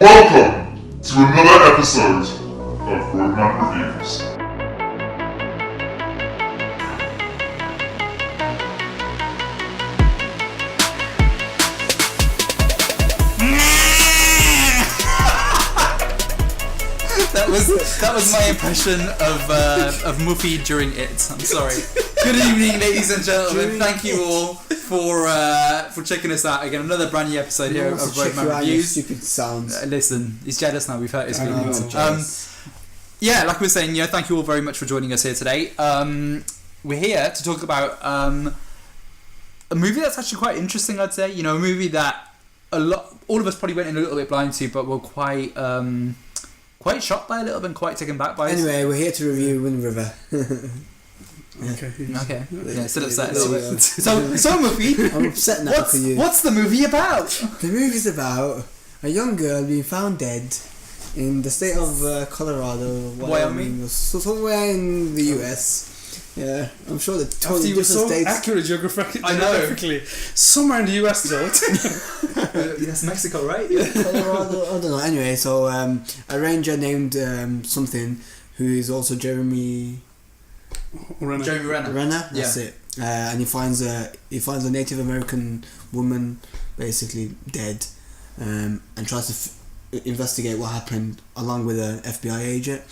Welcome to another episode of Roadmen Reviews. That was my impression of Muffy during it. I'm sorry. Good evening, ladies and gentlemen. Thank you all for checking us out again. Another brand new episode here of Roadman Reviews. Stupid sounds. Listen, he's jealous now. We've hurt his feelings. Yeah, like we were saying, thank you all very much for joining us here today. We're here to talk about a movie that's actually quite interesting. I'd say, a movie that all of us probably went in a little bit blind to, but were quite shocked by a little bit, quite taken back by it. Anyway, we're here to review Wind River. Okay. Yeah, still upset a little bit. So Muffy, I'm upset now for you. What's the movie about? The movie's about a young girl being found dead in the state of Colorado, Wyoming, so somewhere in the US. Yeah, I'm sure the totally you were so states. accurate geographically. Somewhere in the US, though. That's Mexico, right? Colorado. I don't know. Anyway, so a ranger named something who is also Jeremy Renner. That's it. And he finds a Native American woman basically dead, and tries to investigate what happened along with an FBI agent.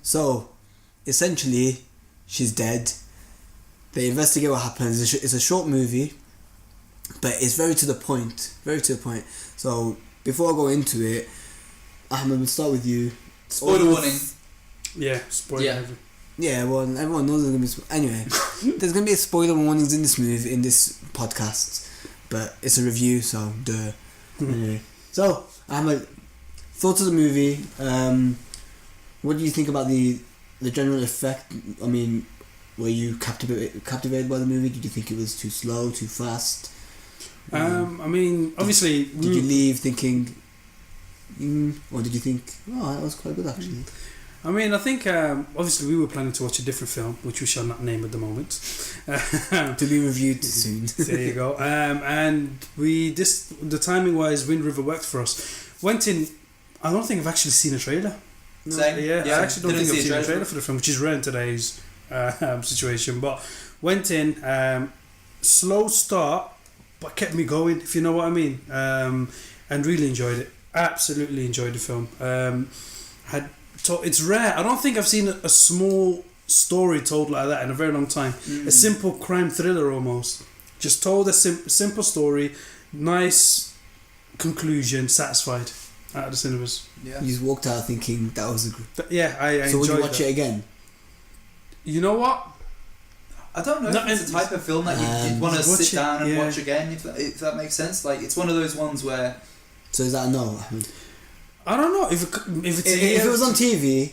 So essentially, she's dead. They investigate what happens. It's a short movie, but it's very to the point. So before I go into it, Ahmed, we'll start with you. Spoiler warning. Yeah, spoiler. Yeah. Yeah, well, everyone knows there's gonna be. Anyway, there's gonna be a spoiler warnings in this movie, in this podcast, but it's a review, so duh. Anyway, so Ahmed, thoughts of the movie. What do you think about the general effect? I mean, were you captivated by the movie? Did you think it was too slow, too fast? I mean, obviously, did you leave thinking, or did you think, oh, that was quite good actually? I mean, I think obviously we were planning to watch a different film, which we shall not name at the moment. To be reviewed soon. There you go. And the timing wise, Wind River worked for us. Went in. I don't think I've actually seen a trailer. No. Yeah, I actually don't think I've seen a trailer for the film, which is rare in today's situation. But went in, slow start, but kept me going, if you know what I mean. And really enjoyed it. Absolutely enjoyed the film. It's rare. I don't think I've seen a small story told like that in a very long time. A simple crime thriller almost. Just told a simple story, nice conclusion, satisfied out of the cinemas. Yeah. You just walked out thinking that was a good... Yeah, I enjoyed it. So would you watch it again? You know what? I don't know if it's a type of film that you'd want to sit down and watch again, if that makes sense. Like, it's one of those ones where... So is that a no? I don't know if it was on TV.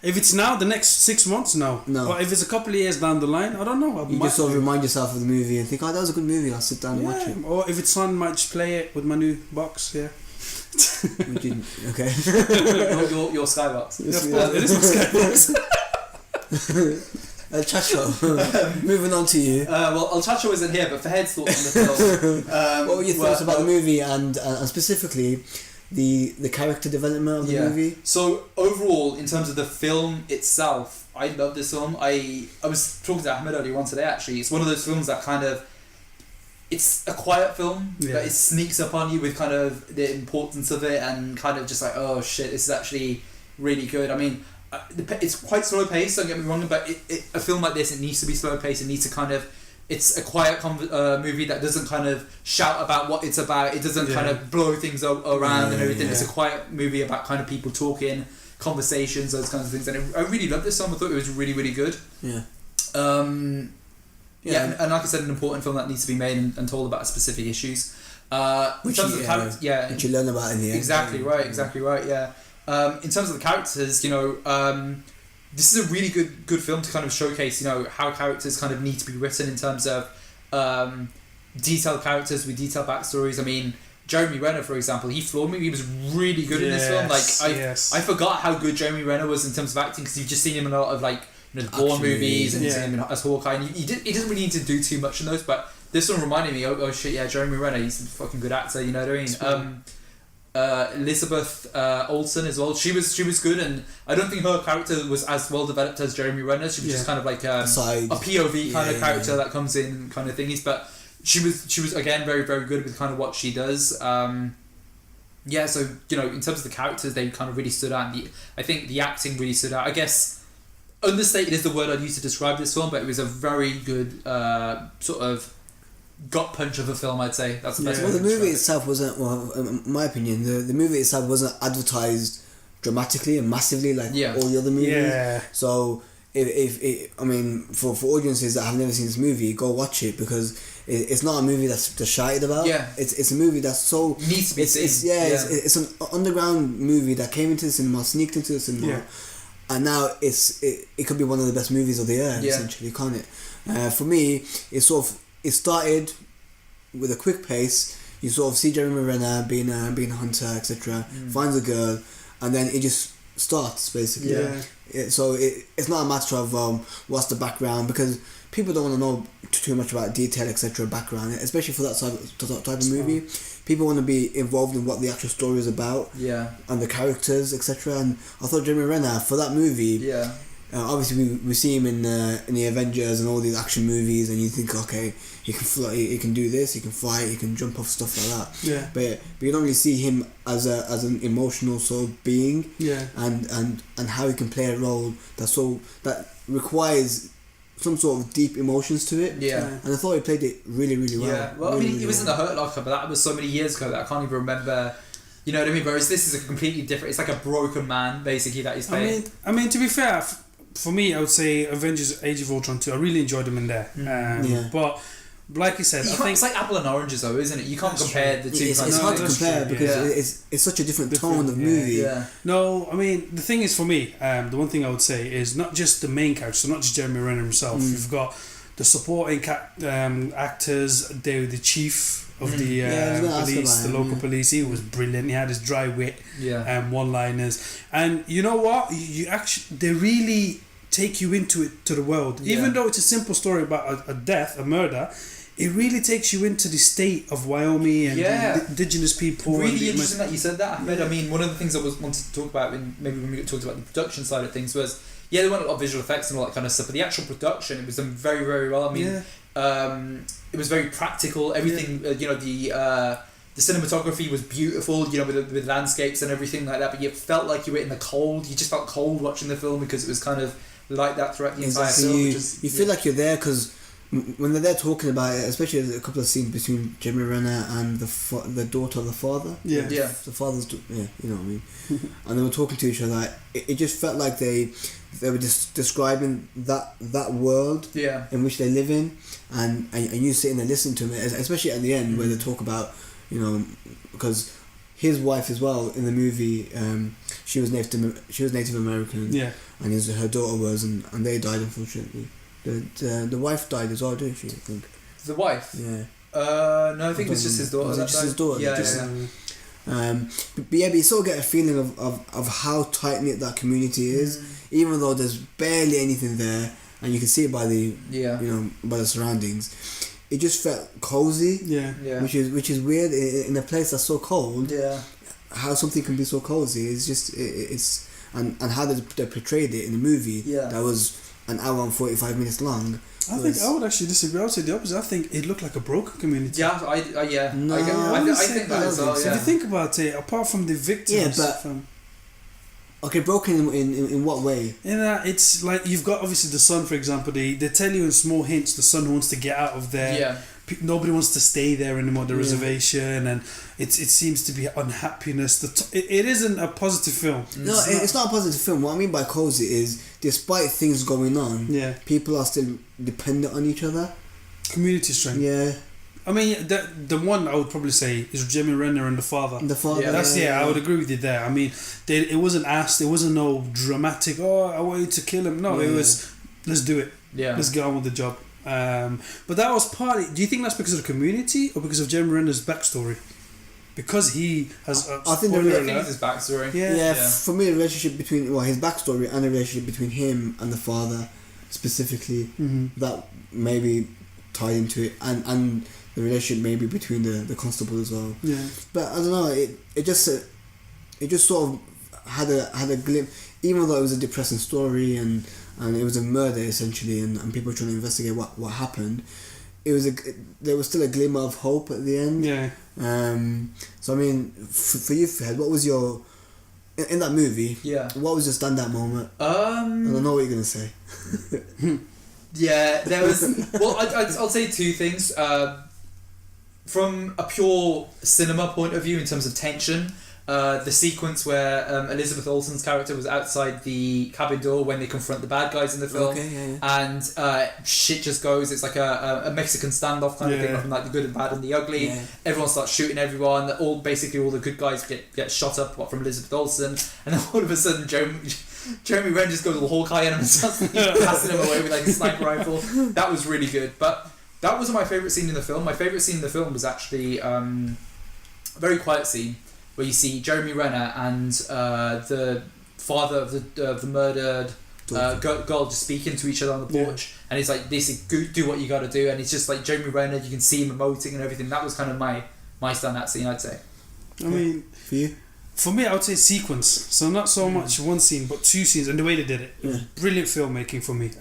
If it's now, the next 6 months, no. But if it's a couple of years down the line, I don't know. You just sort of remind yourself of the movie and think, oh, that was a good movie. I'll sit down and watch it. Or if it's on, might just play it with my new box. Yeah. Okay. your Skybox. It is my Skybox. El Chacho, moving on to you. Well, El Chacho isn't here, but for Head's thoughts on the film. What were your thoughts about the movie and specifically the character development of the movie? So overall, in terms of the film itself, I love this film. I was talking to Ahmed earlier on today. Actually, it's one of those films that kind of, it's a quiet film, but it sneaks up on you with kind of the importance of it and kind of just like, oh shit, this is actually really good. I mean, it's quite slow paced, don't get me wrong, but a film like this, it needs to be slow paced. It needs to kind of, it's a quiet movie that doesn't kind of shout about what it's about. It doesn't kind of blow things around and everything. It's a quiet movie about kind of people talking, conversations, those kinds of things. And I really loved this film. I thought it was really, really good. Yeah. And like I said, an important film that needs to be made and told about specific issues. Which you learn about in the end. Exactly right. Yeah. In terms of the characters, this is a really good film to kind of showcase, how characters kind of need to be written in terms of detailed characters with detailed backstories. I mean, Jeremy Renner, for example, he floored me. He was really good in this film. I forgot how good Jeremy Renner was in terms of acting because you've just seen him in a lot of the Bourne movies and you've seen him as Hawkeye. And he doesn't really need to do too much in those, but this one reminded me, oh shit, yeah, Jeremy Renner, he's a fucking good actor. You know what I mean? Elizabeth Olsen as well. She was good, and I don't think her character was as well developed as Jeremy Renner. She was just kind of like a POV kind of character that comes in kind of thingies. But she was again very, very good with kind of what she does. Yeah, so in terms of the characters, they kind of really stood out. And I think the acting really stood out. I guess understated is the word I'd use to describe this film, but it was a very good sort of gut punch of a film, I'd say. That's the best way Well, to the movie describe it. itself wasn't. Well, in my opinion, the movie itself wasn't advertised dramatically and massively like all the other movies. Yeah. So if I mean, for audiences that have never seen this movie, go watch it because it's not a movie that's shouted about. Yeah. It's a movie that's so It needs to be seen. It's an underground movie that came into the cinema, sneaked into the cinema. Yeah. And now it could be one of the best movies of the year, essentially, can't it? For me, it started with a quick pace. You sort of see Jeremy Renner being a hunter, etc. Finds a girl, and then it just starts basically. So it's not a matter of what's the background, because people don't want to know too much about detail, etc. background, especially for that type of movie. People want to be involved in what the actual story is about, and the characters, etc. And I thought Jeremy Renner for that movie, obviously we see him in the Avengers and all these action movies, and you think, okay, he can fly, he can do this, he can fight, he can jump off, stuff like that. Yeah. But you don't really see him as an emotional sort of being. Yeah. And how he can play a role that requires some sort of deep emotions to it. Yeah. And I thought he played it really, really well. Yeah. Well, really, I mean, really it was in well. The Hurt Locker, but that was so many years ago that I can't even remember. You know what I mean? Whereas this is a completely different. It's like a broken man, basically, that he's playing. I mean, to be fair, for me, I would say Avengers: Age of Ultron 2. I really enjoyed him in there. But like you said, I think it's like apple and oranges, though, isn't it? You can't compare the two. It's hard to compare because it's such a different tone of movie. Yeah. No, I mean, the thing is for me, the one thing I would say is not just the main character, so not just Jeremy Renner himself. You've got the supporting actors, the chief of the police, the local police. He was brilliant. He had his dry wit, one-liners, and you know what? You actually, they really take you into the world, even though it's a simple story about a death, a murder. It really takes you into the state of Wyoming and the indigenous people. Really interesting that you said that, Ahmed. I mean, one of the things I wanted to talk about when we talked about the production side of things was, there weren't a lot of visual effects and all that kind of stuff, but the actual production, it was done very, very well. I mean, it was very practical. Everything, the cinematography was beautiful, with landscapes and everything like that, but you felt like you were in the cold. You just felt cold watching the film because it was kind of like that throughout the entire film. You feel like you're there because when they're there talking about it, especially a couple of scenes between Jeremy Renner and the daughter of the father. The father's you know what I mean. And they were talking to each other. It just felt like they were just describing that world in which they live in, and you sitting there listening to them, especially at the end where they talk about, because his wife as well in the movie, she was Native American, and her daughter was, and they died unfortunately. The wife died as well, didn't she? I think. The wife? Yeah. No, I think it was just his daughter. Was it just his daughter? Yeah. But you sort of get a feeling of how tight knit that community is, even though there's barely anything there, and you can see it by the by the surroundings. It just felt cozy. Which is weird in a place that's so cold. How something can be so cozy is just it's and how they portrayed it in the movie. That was an hour and 45 minutes long. I think I would actually disagree. I would say the opposite. I think it looked like a broken community. I think that as well. If you think about it, apart from the victims, okay, broken in what way? In that it's like you've got obviously the son, for example. They tell you in small hints the son wants to get out of there. Nobody wants to stay there anymore. The reservation, and it seems to be unhappiness. It isn't a positive film. It's not a positive film. What I mean by cozy is, despite things going on, people are still dependent on each other. Community strength. Yeah. I mean, the one I would probably say is Jeremy Renner and the father. The father. I would agree with you there. I mean, it wasn't asked. It wasn't no dramatic. Oh, I want you to kill him. No, it was, let's do it. Let's get on with the job. But that was partly. Do you think that's because of the community or because of Jeremy Renner's backstory? Because he has. I think it's his backstory. For me, the relationship between his backstory and the relationship between him and the father, specifically, that maybe tied into it, and relationship maybe between the constable as well. Yeah. But I don't know. It just sort of had a glimpse, even though it was a depressing story and it was a murder essentially, and people were trying to investigate what happened. There was still a glimmer of hope at the end. Yeah. So I mean, for you, Fed, what was your in that movie? Yeah. What was your standout moment? I don't know what you're gonna say. Yeah, there was. Well, I'll say two things. From a pure cinema point of view, in terms of tension, the sequence where Elizabeth Olsen's character was outside the cabin door when they confront the bad guys in the film, and shit just goes. It's like a Mexican standoff kind of thing, from like the good and bad and the ugly. Yeah. Everyone starts shooting everyone. All the good guys get shot up. From Elizabeth Olsen, and then all of a sudden Jeremy Renner just goes all Hawkeye on him and starts passing him away with like a sniper rifle. That was really good, but that wasn't my favourite scene in the film. My favourite scene in the film was actually a very quiet scene where you see Jeremy Renner and the father of the murdered girl just speaking to each other on the porch, and he's like, "This do what you got to do," and it's just like Jeremy Renner. You can see him emoting and everything. That was kind of my standout scene, I'd say. I mean, for you. For me, I would say sequence. So not so much one scene, but two scenes, and the way they did it. Yeah. Brilliant filmmaking for me.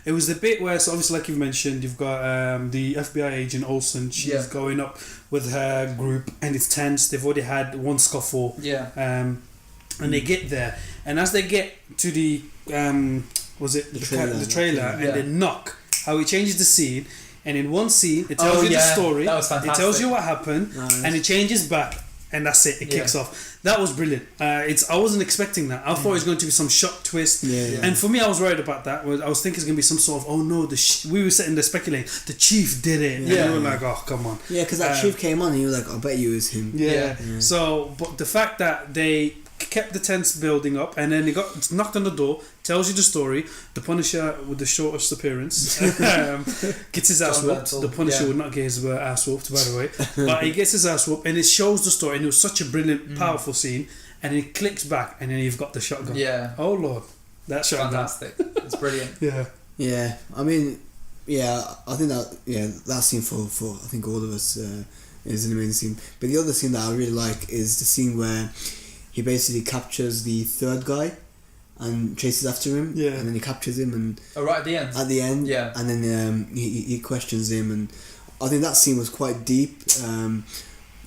It was the bit where, so obviously, like you've mentioned, you've got the FBI agent Olsen. She's going up with her group, and it's tense. They've already had one scuffle. Yeah. And they get there, and as they get to the trailer, and they knock, how it changes the scene. And in one scene, it tells you the story. That was fantastic. It tells you what happened, and it changes back. And that's it. It kicks off. That was brilliant. I wasn't expecting that. I thought it was going to be some shock twist. And for me, I was worried about that. I was thinking it's going to be some sort of, oh no, we were sitting there speculating, the chief did it. Yeah. And we were like, oh, come on. Yeah, because that chief came on and you were like, I bet you it was him. Yeah. So, but the fact that they kept the tense building up, and then he got knocked on the door, tells you the story. The Punisher with the shortest appearance gets his ass whooped. The Punisher would not get his ass whooped, by the way, but he gets his ass whooped, and it shows the story. And it was such a brilliant, powerful scene. And it clicks back, and then you've got the shotgun. Yeah. Oh Lord, that shotgun. Fantastic. It's brilliant. Yeah. I mean, I think that scene for I think all of us is an amazing scene. But the other scene that I really like is the scene where he basically captures the third guy and chases after him. Yeah. And then he captures him and... Oh, right at the end? At the end. Yeah. And then he questions him, and I think that scene was quite deep. I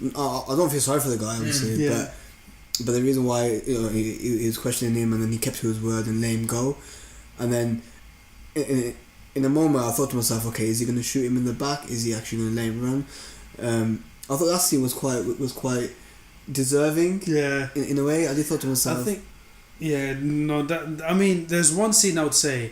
don't feel sorry for the guy, obviously, but the reason why he was questioning him, and then he kept to his word and let him go. And then in a moment I thought to myself, okay, is he going to shoot him in the back? Is he actually going to let him run? I thought that scene was quite deserving. Yeah. In a way, I did thought to myself. I think. I mean, there's one scene I would say,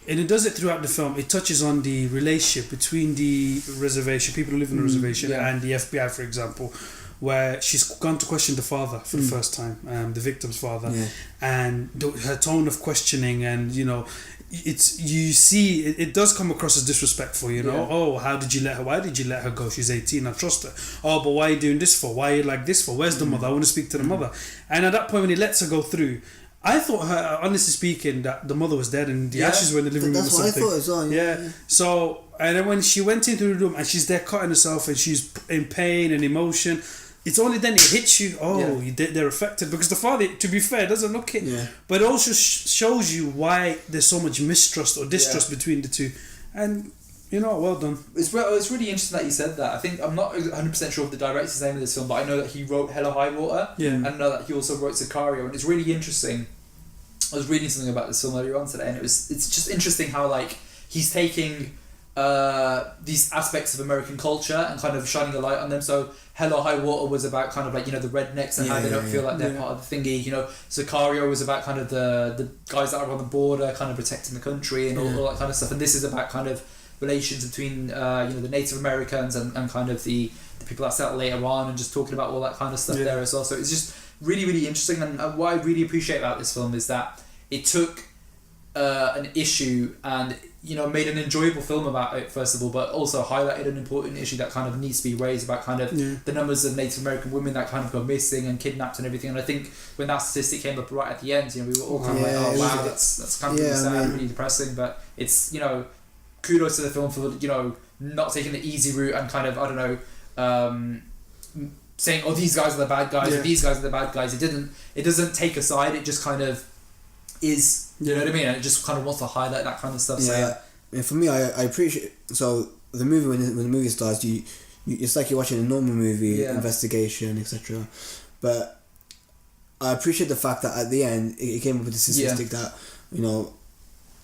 and it does it throughout the film. It touches on the relationship between the reservation, people who live in the reservation, and the FBI, for example, where she's gone to question the father for the first time, the victim's father, and her tone of questioning, and it does come across as disrespectful, oh, why did you let her go, she's 18, I trust her. Oh, but why are you doing this for, why are you like this for, where's the mother, I want to speak to the mother. And at that point when he lets her go through, I thought her, honestly speaking, that the mother was dead and the ashes were in the living room or something. That's what I thought as well. Yeah. So, and then when she went into the room and she's there cutting herself and she's in pain and emotion, it's only then it hits you. Oh, they're affected, because the father, to be fair, doesn't look it. Yeah. But it also shows you why there's so much mistrust or distrust between the two, and well done. It's really interesting that you said that. I think I'm not 100% sure of the director's name of this film, but I know that he wrote Hell or High Water. Yeah. And I know that he also wrote Sicario, and it's really interesting. I was reading something about this film earlier on today, and it's just interesting how he's taking these aspects of American culture and kind of shining a light on them. So Hell or High Water was about kind of the rednecks and how they don't feel like they're part of the thingy. Sicario was about kind of the guys that are on the border kind of protecting the country and all that kind of stuff. And this is about kind of relations between the Native Americans and kind of the people that settle later on, and just talking about all that kind of stuff there as well. So it's just really, really interesting. And what I really appreciate about this film is that it took an issue and made an enjoyable film about it, first of all, but also highlighted an important issue that kind of needs to be raised about kind of the numbers of Native American women that kind of go missing and kidnapped and everything. And I think when that statistic came up right at the end, we were all kind of oh wow, that's kind of really sad, really depressing. But it's kudos to the film for not taking the easy route and kind of, I don't know, saying, oh, these guys are the bad guys, or these guys are the bad guys. It doesn't take a side, it just kind of is, you know what I mean? And it just kind of wants to highlight that kind of stuff. Yeah, and for me, I appreciate, so the movie, when the movie starts, you it's like you're watching a normal movie, investigation, etc. But I appreciate the fact that at the end, it came up with the statistic that, you know,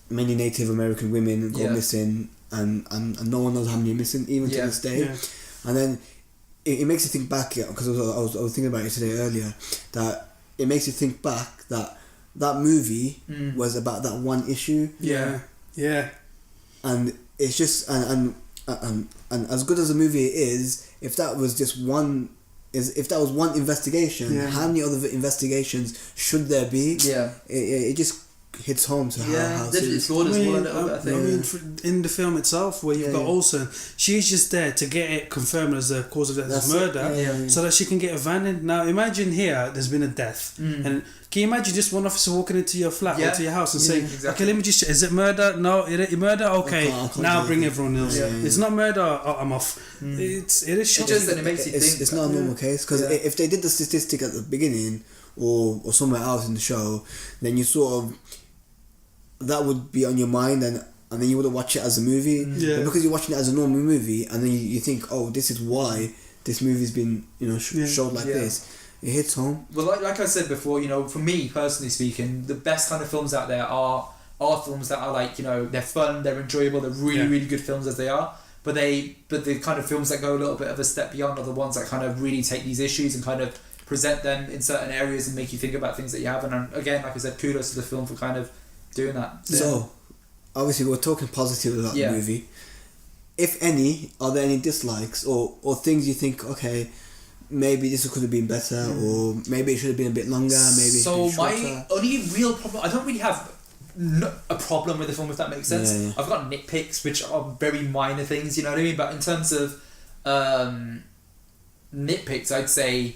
many Native American women go missing, and no one knows how many are missing, even to this day. Yeah. And then it makes you think back, because I was thinking about it today earlier, that it makes you think back that movie was about that one issue. Yeah. And it's just and as good as a movie is, if that was just one, if that was one investigation, how many other investigations should there be? Yeah, it just hits home to how it's flawed as well. I mean, in the film itself, where you've got Olsen, she's just there to get it confirmed as the cause of death as murder, so that she can get a van in. Now, imagine here, there's been a death, and can you imagine just one officer walking into your flat or to your house and saying, okay, let me just, is it murder? No, it murder? Okay, I can't now bring everyone else. It's not murder, I'm off. It is shocking. It makes you think. It's not a normal case, because if they did the statistic at the beginning, or somewhere else in the show, then you sort of, that would be on your mind, and then you would watch it as a movie. But because you're watching it as a normal movie, and then you think, oh, this is why this movie's been, you know, showed like this. It hits home. Well, like I said before, you know, for me personally speaking, the best kind of films out there are films that are like, you know, they're fun, they're enjoyable, they're really good films as they are. But the kind of films that go a little bit of a step beyond are the ones that kind of really take these issues and kind of present them in certain areas and make you think about things that you haven't. And again, like I said, kudos to the film for kind of doing that. So, obviously, we're talking positive about the movie. If any, are there any dislikes or things you think, okay, maybe this could have been better, or maybe it should have been a bit longer, maybe so my only real problem, I don't really have a problem with the film, if that makes sense. I've got nitpicks which are very minor things, you know what I mean, but in terms of nitpicks, I'd say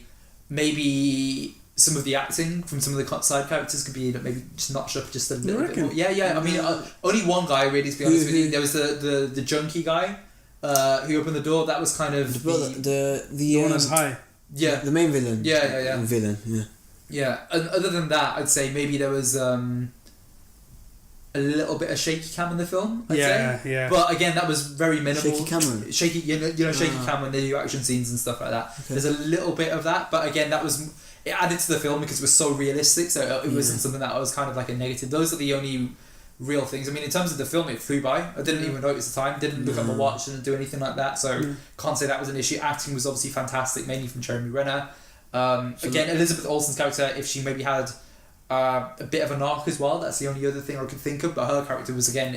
maybe some of the acting from some of the side characters could be maybe just notched up just a little bit more. I mean, only one guy really, to be honest with you. There was the junkie guy who opened the door. That was kind of the one that's high. Yeah, the main villain. Yeah. Villain. Yeah, and other than that, I'd say maybe there was a little bit of shaky cam in the film. I'd say. But again, that was very minimal. Shaky camera. Shaky, you know, shaky cam when they do action scenes and stuff like that. Okay. There's a little bit of that, but again, it added to the film because it was so realistic. So it wasn't something that was kind of like a negative. Those are the only real things. I mean, in terms of the film, it flew by. I didn't even notice the time. Didn't look at my watch. Didn't do anything like that. So can't say that was an issue. Acting was obviously fantastic, mainly from Jeremy Renner. Again, Elizabeth Olsen's character, if she maybe had a bit of an arc as well, that's the only other thing I could think of. But her character was, again,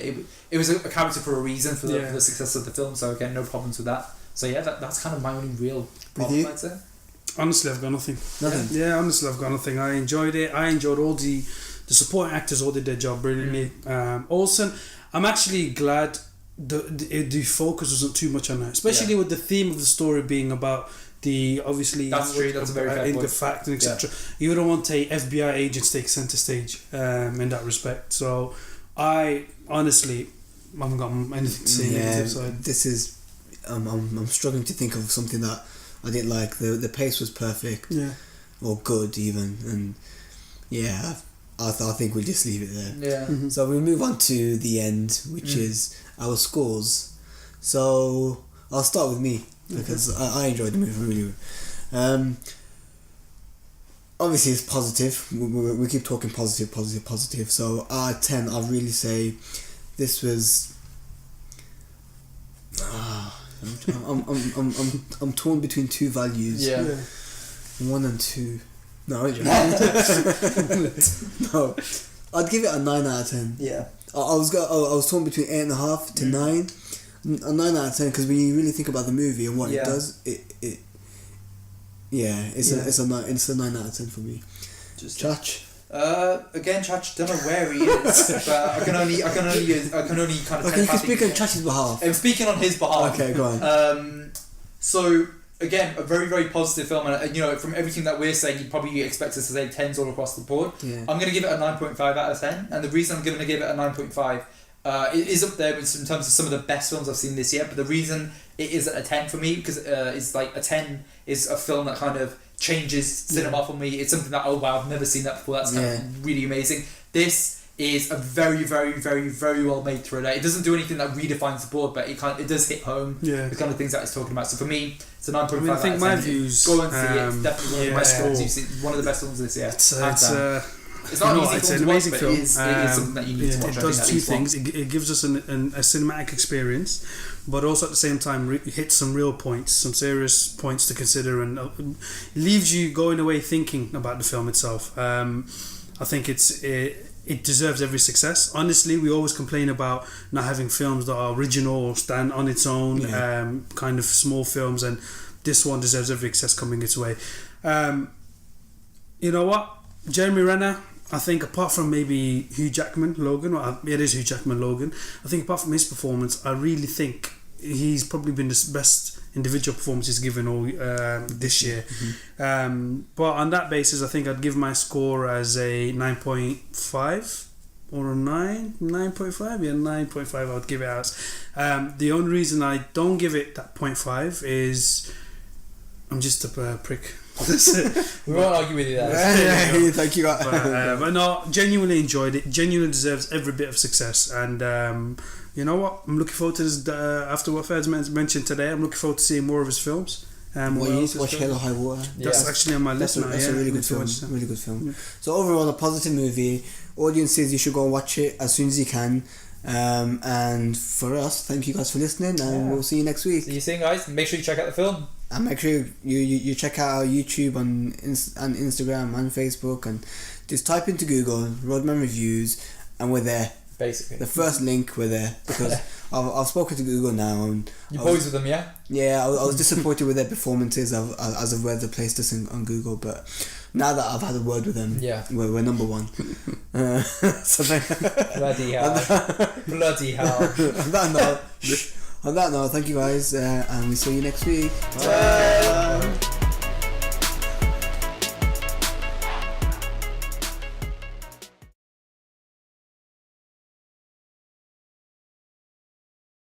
it was a character for a reason for the success of the film. So again, no problems with that. So yeah, that's kind of my only real problem, I'd say. Honestly, I've got nothing. Nothing? Yeah, honestly, I've got nothing. I enjoyed it. I enjoyed all the supporting actors all did their job brilliantly. Olsen, I'm actually glad the focus wasn't too much on her, especially with the theme of the story being about the, obviously, that's true, that's a very fair point. The fact and etc. You don't want a FBI agent to take centre stage in that respect. So I honestly haven't got anything to say negative side. This is I'm struggling to think of something that I didn't like. The pace was perfect, or good even, and I think we'll just leave it there. Yeah. So we move on to the end, which is our scores. So I'll start with me because I enjoyed the movie really. Obviously it's positive. We keep talking positive. So out of 10, I'll really say this was. I'm torn between two values. Yeah. 1 and 2. No, no. I'd give it a 9 out of 10. Yeah. I was torn between 8.5 to 9. A 9 out of 10 because when you really think about the movie and what it does, it's a 9 out of 10 for me. Just Chach. Again, Chach, don't know where he is, but I can only kind of. Okay, you can speak on Chach's behalf. I'm speaking on his behalf. Okay, go on. So again, a very, very positive film, and you know, from everything that we're saying, you'd probably expect us to say 10s all across the board. Yeah. I'm going to give it a 9.5 out of 10, and the reason I'm going to give it a 9.5 it is up there in terms of some of the best films I've seen this year. But the reason it is at a 10 for me, because it's like a 10 is a film that kind of changes cinema for me. It's something that, oh wow, I've never seen that before. That's kind of really amazing. This is a very, very, very, very well made thriller. It doesn't do anything that redefines the board, but it does hit home the kind of things that it's talking about. So for me, it's a 9.5. I think my views. Go and see it. It's definitely one of the best films you've seen. One of the best films this year. It's not an easy film to watch, but it is something that you need to watch. It does two things. It gives us a cinematic experience, but also at the same time hits some real points, some serious points to consider, and leaves you going away thinking about the film itself. I think it deserves every success. Honestly, we always complain about not having films that are original or stand on its own, kind of small films, and this one deserves every success coming its way. You know what? Jeremy Renner, I think apart from maybe Hugh Jackman, Logan, it is Hugh Jackman, Logan, I think apart from his performance, I really think he's probably been the best individual performance he's given all this year. But on that basis, I think I'd give my score as a 9.5 or a 9.5. Yeah, 9.5 I would give it as. The only reason I don't give it that 0.5 is I'm just a prick. We won't argue with you there. Thank you. But no, genuinely enjoyed it. Genuinely deserves every bit of success. And you know what? I'm looking forward to this. After what Fed's mentioned today, I'm looking forward to seeing more of his films. Watch Hell or High Water. That's actually on my list now. That's a really good film. Really good film. Yeah. So overall, a positive movie. Audiences, you should go and watch it as soon as you can. And for us, thank you guys for listening, and we'll see you next week. See you soon, guys. Make sure you check out the film. And make sure you check out our YouTube and Instagram and Facebook, and just type into Google Roadmen Reviews, and we're there. Basically, the first link, we're there, because I've spoken to Google now, and you boys with them, yeah. Yeah, I was disappointed with their performances as of where they placed us on Google, but now that I've had a word with them, we're number one. Bloody hell! Bloody hell! On that note, thank you guys, and we'll see you next week. Bye.